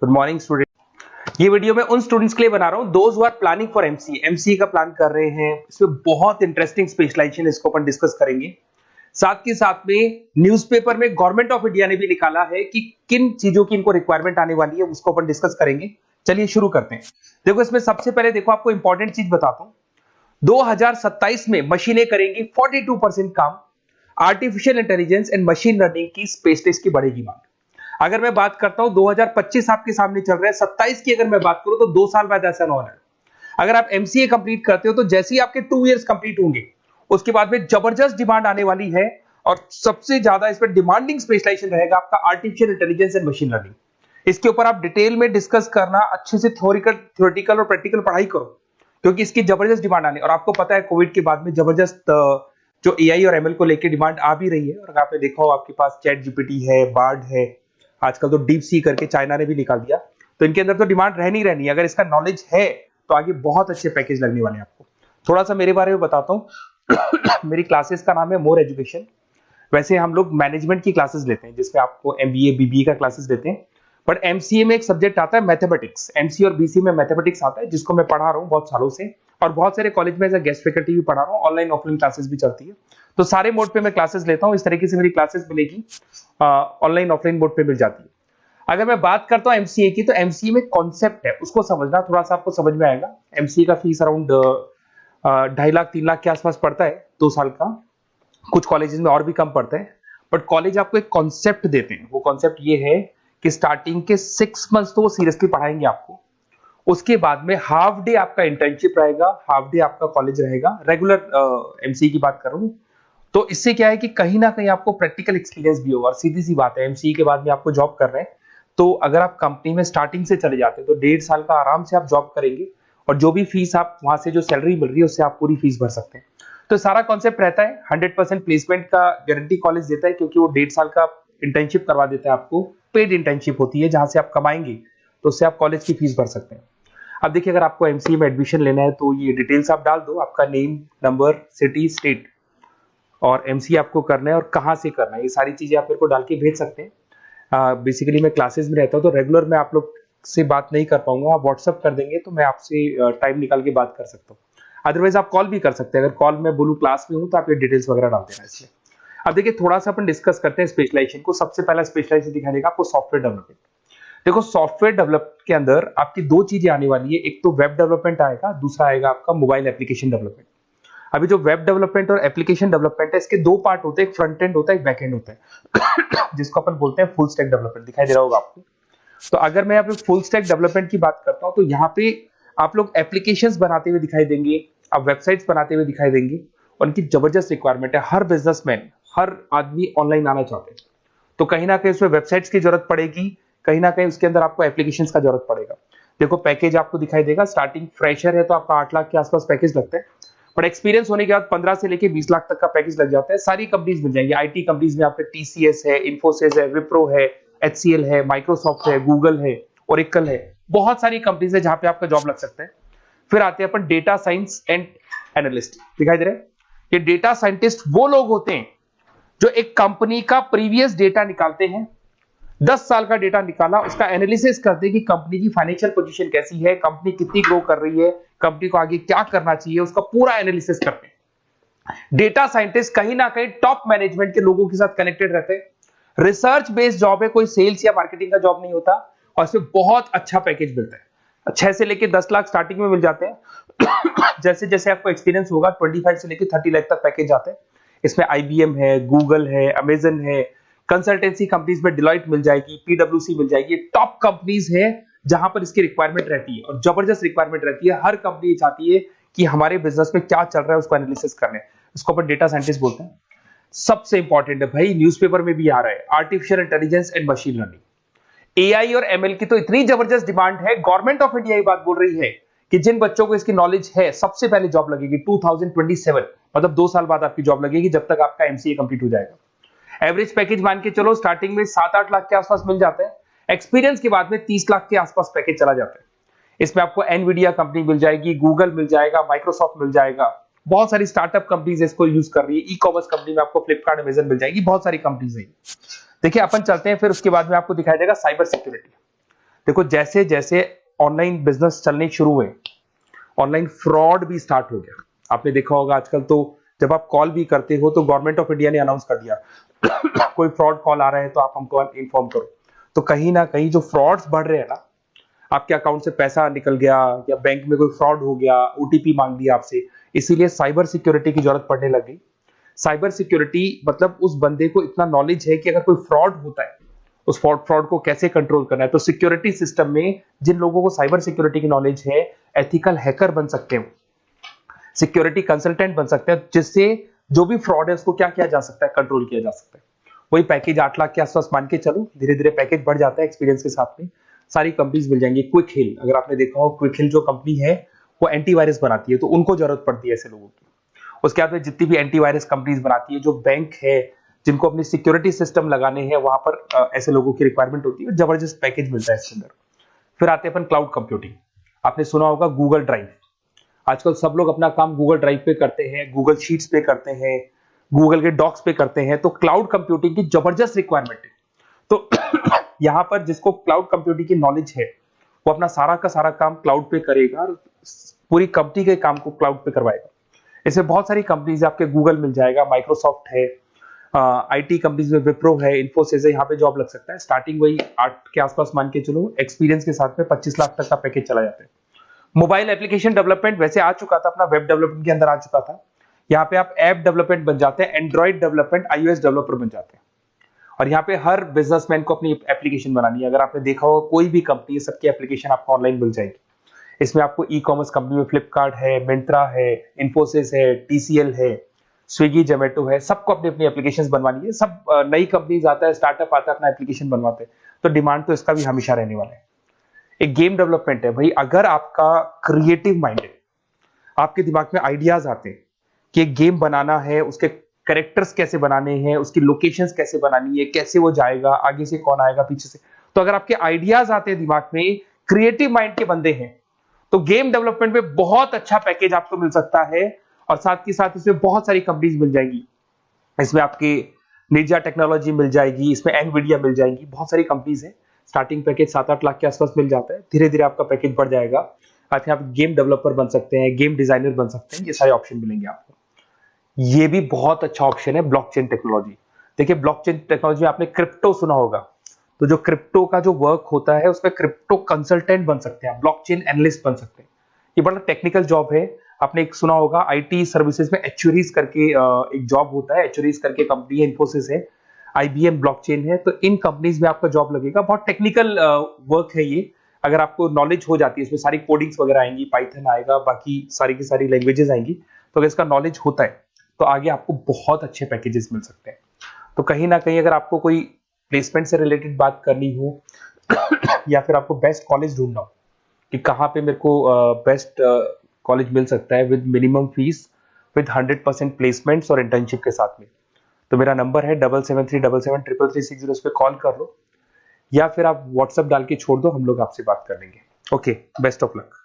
Good morning student. ये video मैं उन स्टूडेंट्स के लिए बना रहा हूं those who are planning for MCA का प्लान कर रहे हैं। इसमें बहुत इंटरेस्टिंग स्पेशलाइजेशन इसको अपन डिस्कस करेंगे। साथ के साथ में न्यूज़पेपर में गवर्नमेंट ऑफ इंडिया ने भी निकाला है कि किन चीजों की इनको रिक्वायरमेंट आने वाली है, उसको अपन डिस्कस करेंगे। चलिए शुरू करते हैं। देखो इसमें सबसे पहले देखो आपको इंपॉर्टेंट चीज बताता हूं। 2027 में मशीनें करेंगी 42% काम। Artificial intelligence and machine learning की स्पेशलिस्ट की बढ़ेगी मांग। अगर मैं बात करता हूं 2025 आपके सामने चल रहा है, 27 की अगर मैं बात करूं तो 2 साल बाद ऐसा होना है। अगर आप एमसीए कंप्लीट करते हो तो जैसे ही आपके 2 इयर्स कंप्लीट होंगे उसके बाद में जबरदस्त डिमांड आने वाली है और सबसे ज्यादा इस पर डिमांडिंग स्पेशलाइजेशन रहेगा आपका artificial intelligence and machine learning. इसके ऊपर आप डिटेल में डिस्कस करना, अच्छे से थ्योरेटिकल और प्रैक्टिकल पढ़ाई करो क्योंकि इसकी जबरदस्त डिमांड आने। और आपको पता है कोविड के बाद में जबरदस्त जो एआई और एमएल को लेकर डिमांड आ भी रही है। और आपने देखा हो आपके पास चैट जीपीटी है, बार्ड है, आजकल तो डीप सी करके चाइना ने भी निकाल दिया। तो इनके अंदर तो डिमांड रहनी रहनी है। अगर इसका नॉलेज है तो आगे बहुत अच्छे पैकेज लगने वाले हैं आपको। थोड़ा सा मेरे बारे में बताता हूँ। मेरी क्लासेस का नाम है मोर एजुकेशन। वैसे हम लोग मैनेजमेंट की क्लासेस लेते हैं जिसमें आपको एमबीए बीबीए का क्लासेस देते हैं। बट एमसीए में एक सब्जेक्ट आता है मैथमेटिक्स। एमसीए और बीसीए में मैथमेटिक्स आता है जिसको मैं पढ़ा रहा हूँ बहुत सालों से और बहुत सारे कॉलेज में एज अ गेस्ट फैकल्टी भी पढ़ा रहा हूँ। ऑनलाइन ऑफलाइन क्लासेस भी चलती है, तो सारे मोड पे मैं क्लासेस लेता हूँ। इस तरीके से मेरी क्लासेस मिलेगी, ऑनलाइन ऑफलाइन मोड पे मिल जाती है। अगर मैं बात करता हूँ एमसीए की, तो एमसीए में कॉन्सेप्ट है उसको समझना, थोड़ा सा आपको समझ में आएगा। एमसीए का फीस अराउंड 2.5 लाख 3 लाख के आसपास पड़ता है 2 साल का। कुछ कॉलेजेस में और भी कम पड़ता है। बट कॉलेज आपको एक कॉन्सेप्ट देते हैं। वो कॉन्सेप्ट ये है कि स्टार्टिंग के 6 मंथ्स तो वो सीरियसली पढ़ाएंगे आपको। उसके बाद में हाफ डे आपका इंटर्नशिप रहेगा, हाफ डे आपका कॉलेज रहेगा। रेगुलर एमसीए की बात करूं तो इससे क्या है कि कहीं ना कहीं आपको प्रैक्टिकल एक्सपीरियंस भी होगा। और सीधी सी बात है, एमसीए के बाद में आपको जॉब कर रहे हैं तो अगर आप कंपनी में स्टार्टिंग से चले जाते हैं तो 1.5 साल का आराम से आप जॉब करेंगे और जो भी फीस आप वहां से जो सैलरी मिल रही है उससे आप पूरी फीस भर सकते हैं। तो सारा कॉन्सेप्ट रहता है। 100% प्लेसमेंट का गारंटी कॉलेज देता है क्योंकि वो 1.5 साल का इंटर्नशिप करवा देता है आपको। पेड इंटर्नशिप होती है जहां से आप कमाएंगे तो उससे आप कॉलेज की फीस भर सकते हैं। अब देखिए अगर आपको एमसीए में एडमिशन लेना है तो ये डिटेल्स आप डाल दो, आपका नेम, नंबर, सिटी, स्टेट और एमसीए आपको करना है और कहाँ से करना है। ये सारी चीजें आप मेरे को डाल के भेज सकते हैं। बेसिकली मैं क्लासेस में रहता हूँ तो रेगुलर मैं आप लोग से बात नहीं कर पाऊंगा। आप व्हाट्सअप कर देंगे तो मैं आपसे टाइम निकाल के बात कर सकता हूँ। अदरवाइज आप कॉल भी कर सकते हैं। अगर कॉल में बोलूँ क्लास में हूँ तो आप ये डिटेल्स वगैरह डाल देना इसलिए। अब देखिए थोड़ा सा अपन डिस्कस करते हैं स्पेशलाइजेशन को। सबसे पहला स्पेशलाइजेशन दिखाई देगा आपको सॉफ्टवेयर डेवलपमेंट। देखो सॉफ्टवेयर डेवलप के अंदर आपकी 2 चीजें आने वाली है। एक तो वेब डेवलपमेंट आएगा, दूसरा आएगा आपका मोबाइल एप्लीकेशन डेवलपमेंट। अभी जो वेब डेवलपमेंट और एप्लीकेशन डेवलपमेंट है इसके 2 पार्ट होते हैं, एक फ्रंट एंड होता है, एक बैक एंड होता है जिसको अपन बोलते हैं फुल स्टैक डेवलपमेंट। दिखाई दे रहा होगा आपको। तो अगर मैं यहाँ पे फुल स्टैक डेवलपमेंट की बात करता हूँ तो यहाँ पे आप लोग एप्लीकेशंस बनाते हुए दिखाई देंगे, आप वेबसाइट्स बनाते हुए दिखाई देंगे। उनकी जबरदस्त रिक्वायरमेंट है। हर बिजनेसमैन, हर आदमी ऑनलाइन आना चाहते हैं तो कहीं ना कहीं उसमें वेबसाइट्स की जरूरत पड़ेगी, कहीं ना कहीं उसके अंदर आपको एप्लीकेशंस का जरूरत पड़ेगा। देखो पैकेज आपको दिखाई देगा। स्टार्टिंग फ्रेशर है तो आपका 8 लाख के आसपास पैकेज लगता है। बट एक्सपीरियंस होने के बाद 15 से लेके 20 लाख तक का पैकेज लग जाता है। सारी कंपनीज मिल जाएंगी। आईटी कंपनीज में आपके टीसीएस है, इन्फोसिस है, विप्रो है, एचसीएल है, माइक्रोसॉफ्ट है, गूगल है, ओरेकल है। बहुत सारी कंपनीज है जहां पे आपका जॉब लग सकता है। फिर आते हैं अपन डेटा साइंस एंड एनालिस्ट। दिखाई दे रहा है? ये डेटा साइंटिस्ट वो लोग होते हैं जो एक कंपनी का प्रीवियस डेटा निकालते हैं। 10 साल का डेटा निकाला, उसका एनालिसिस करते हैं कि कंपनी की फाइनेंशियल पोजीशन कैसी है, कंपनी कितनी ग्रो कर रही है, कंपनी को आगे क्या करना चाहिए, उसका पूरा एनालिसिस करते हैं। डेटा साइंटिस्ट कहीं ना कहीं टॉप मैनेजमेंट के लोगों के साथ कनेक्टेड रहते हैं। रिसर्च बेस्ड जॉब है, कोई सेल्स या मार्केटिंग का जॉब नहीं होता और इसमें बहुत अच्छा पैकेज मिलता है। 6 से लेके 10 लाख स्टार्टिंग में मिल जाते हैं। जैसे जैसे आपको एक्सपीरियंस होगा 25 से लेके 30 लाख तक पैकेज आते हैं। इसमें आईबीएम है, गूगल है, अमेजन है, कंसल्टेंसी कंपनीज में डिलॉयट मिल जाएगी, पीडब्ल्यूसी मिल जाएगी। टॉप कंपनीज है जहां पर इसकी रिक्वायरमेंट रहती है और जबरदस्त रिक्वायरमेंट रहती है। हर कंपनी चाहती है कि हमारे बिजनेस में क्या चल रहा है उसको एनालिसिस करने। इसको अपन डेटा साइंटिस्ट बोलते हैं। सबसे इंपॉर्टेंट है भाई, न्यूज़पेपर में भी आ रहा है, artificial intelligence and machine learning. AI और एमएल की तो इतनी जबरदस्त डिमांड है। गवर्नमेंट ऑफ इंडिया ये बात बोल रही है कि जिन बच्चों को इसकी नॉलेज है सबसे पहले जॉब लगेगी 2027, मतलब 2 साल बाद आपकी जॉब लगेगी जब तक आपका एमसीए कंप्लीट हो जाएगा। एवरेज पैकेज मान के चलो स्टार्टिंग में 7-8 लाख के आसपास मिल जाते हैं। एक्सपीरियंस के बाद में 30 लाख के आसपास पैकेज चला जाता है। इसमें आपको एनवीडिया कंपनी मिल जाएगी, गूगल मिल जाएगा, माइक्रोसॉफ्ट मिल जाएगा। बहुत सारी स्टार्टअप कंपनीज इसको यूज कर रही है। ई कॉमर्स कंपनी में आपको फ्लिपकार्ट, अमेजन मिल जाएगी। बहुत सारी कंपनीज है। देखिए अपन चलते हैं, फिर उसके बाद में आपको दिखाई देगा साइबर सिक्योरिटी। देखो जैसे जैसे ऑनलाइन बिजनेस चलने शुरू हुए, ऑनलाइन फ्रॉड भी स्टार्ट हो गया। आपने देखा होगा आजकल तो जब आप कॉल भी करते हो तो गवर्नमेंट ऑफ इंडिया ने अनाउंस कर दिया कोई फ्रॉड कॉल आ रहा है तो आप हमको इन्फॉर्म करो। तो कहीं ना कहीं जो फ्रॉड्स बढ़ रहे हैं ना, आपके अकाउंट से पैसा निकल गया या बैंक में कोई फ्रॉड हो गया, ओटीपी मांग लिया आपसे, इसीलिए साइबर सिक्योरिटी की जरूरत पड़ने लग गई। साइबर सिक्योरिटी मतलब उस बंदे को इतना नॉलेज है कि अगर कोई फ्रॉड होता है उस फ्रॉड को कैसे कंट्रोल करना है। तो सिक्योरिटी सिस्टम में जिन लोगों को साइबर सिक्योरिटी की नॉलेज है, एथिकल हैकर बन सकते हैं, सिक्योरिटी कंसल्टेंट बन सकते हैं, जिससे जो भी फ्रॉड है उसको क्या किया जा सकता है, कंट्रोल किया जा सकता है। वही पैकेज 8 लाख के आसपास मान के चलो, धीरे धीरे पैकेज बढ़ जाता है एक्सपीरियंस के साथ में। सारी कंपनीज मिल जाएंगी। क्विक हिल, अगर आपने देखा हो, क्विक हिल जो कंपनी है वो एंटीवायरस बनाती है, तो उनको जरूरत पड़ती है ऐसे लोगों की। उसके बाद में जितनी भी एंटीवायरस कंपनीज बनाती है, जो बैंक है जिनको अपनी सिक्योरिटी सिस्टम लगाने हैं, वहां पर ऐसे लोगों की रिक्वायरमेंट होती है। जबरदस्त पैकेज मिलता है इसके अंदर। फिर आते हैं अपन क्लाउड कंप्यूटिंग। आपने सुना होगा गूगल ड्राइव, आजकल सब लोग अपना काम गूगल ड्राइव पे करते हैं, गूगल शीट्स पे करते हैं, गूगल के डॉक्स पे करते हैं। तो क्लाउड कंप्यूटिंग की जबरदस्त रिक्वायरमेंट है। तो यहां पर जिसको क्लाउड कंप्यूटिंग की नॉलेज है वो अपना सारा का सारा काम क्लाउड पे करेगा और पूरी कंपनी के काम को क्लाउड पे करवाएगा। इसमें बहुत सारी कंपनीज, आपके गूगल मिल जाएगा, माइक्रोसॉफ्ट है, आईटी कंपनीज में विप्रो है, इन्फोसिस है, यहाँ पे जॉब लग सकता है। स्टार्टिंग वही 8 के आसपास मान के चलो, एक्सपीरियंस के साथ में 25 लाख तक का पैकेज चला जाता है। मोबाइल एप्लीकेशन डेवलपमेंट वैसे आ चुका था, अपना वेब डेवलपमेंट के अंदर आ चुका था। यहाँ पे आप ऐप डेवलपमेंट बन जाते हैं, एंड्रॉइड डेवलपमेंट, आईओएस डेवलपर बन जाते हैं। और यहाँ पे हर बिजनेसमैन को अपनी एप्लीकेशन बनानी है। अगर आपने देखा हो कोई भी कंपनी, सबकी एप्लीकेशन आपको ऑनलाइन मिल जाएगी। इसमें आपको ई कॉमर्स कंपनी में फ्लिपकार्ट है, मिंत्रा है, इन्फोसिस है, टीसीएल है, स्विगी, जोमेटो है, सबको अपनी अपनी एप्लीकेशन बनवानी है। सब नई कंपनीज आता है, स्टार्टअप आता है, अपना एप्लीकेशन बनवाते हैं। तो डिमांड तो इसका भी हमेशा रहने वाला है। एक गेम डेवलपमेंट है भाई, अगर आपका क्रिएटिव माइंड है, आपके दिमाग में आइडियाज आते हैं कि एक गेम बनाना है, उसके कैरेक्टर्स कैसे बनाने हैं, उसकी लोकेशंस कैसे बनानी है, कैसे वो जाएगा, आगे से कौन आएगा, पीछे से, तो अगर आपके आइडियाज आते हैं दिमाग में, क्रिएटिव माइंड के बंदे हैं, तो गेम डेवलपमेंट में बहुत अच्छा पैकेज आपको मिल सकता है। और साथ के साथ इसमें बहुत सारी कंपनीज मिल जाएंगी। इसमें आपकी निंजा टेक्नोलॉजी मिल जाएगी, इसमें एनवीडिया मिल जाएंगी, बहुत सारी कंपनीज है। स्टार्टिंग पैकेज 7-8 लाख के आसपास मिल जाता है। धीरे धीरे आपका पैकेज बढ़ जाएगा। आखिर आप गेम डेवलपर बन सकते हैं, गेम डिजाइनर बन सकते हैं, ये सारे ऑप्शन मिलेंगे आपको। ये भी बहुत अच्छा ऑप्शन है ब्लॉकचेन टेक्नोलॉजी। देखिए ब्लॉकचेन टेक्नोलॉजी में आपने क्रिप्टो सुना होगा, तो जो क्रिप्टो का जो वर्क होता है उसमें क्रिप्टो कंसल्टेंट बन सकते हैं, ब्लॉकचेन एनालिस्ट बन सकते हैं। ये बड़ा टेक्निकल जॉब है। आपने एक सुना होगा आईटी सर्विसेज में एचुरीज करके एक जॉब होता है, एचुरीज करके कंपनी है, इन्फोसिस है, आईबीएम ब्लॉकचेन है। तो इन कंपनीज में आपका जॉब लगेगा। बहुत टेक्निकल वर्क है ये। अगर आपको नॉलेज हो जाती है, इसमें सारी कोडिंग्स वगैरह आएंगी, पाइथन आएगा, बाकी सारी की सारी लैंग्वेजेस आएंगी। तो अगर इसका नॉलेज होता है तो आगे आपको बहुत अच्छे पैकेजेस मिल सकते हैं। तो कहीं ना कहीं अगर आपको कोई प्लेसमेंट से रिलेटेड बात करनी हो या फिर आपको बेस्ट कॉलेज ढूंढना हो कि कहाँ पे मेरे को बेस्ट कॉलेज मिल सकता है with minimum fees, with 100% placements और इंटर्नशिप के साथ में, तो मेरा नंबर है 7737733360। उस पर कॉल कर लो या फिर आप व्हाट्सएप डाल के छोड़ दो, हम लोग आपसे बात कर लेंगे। Okay, best of luck.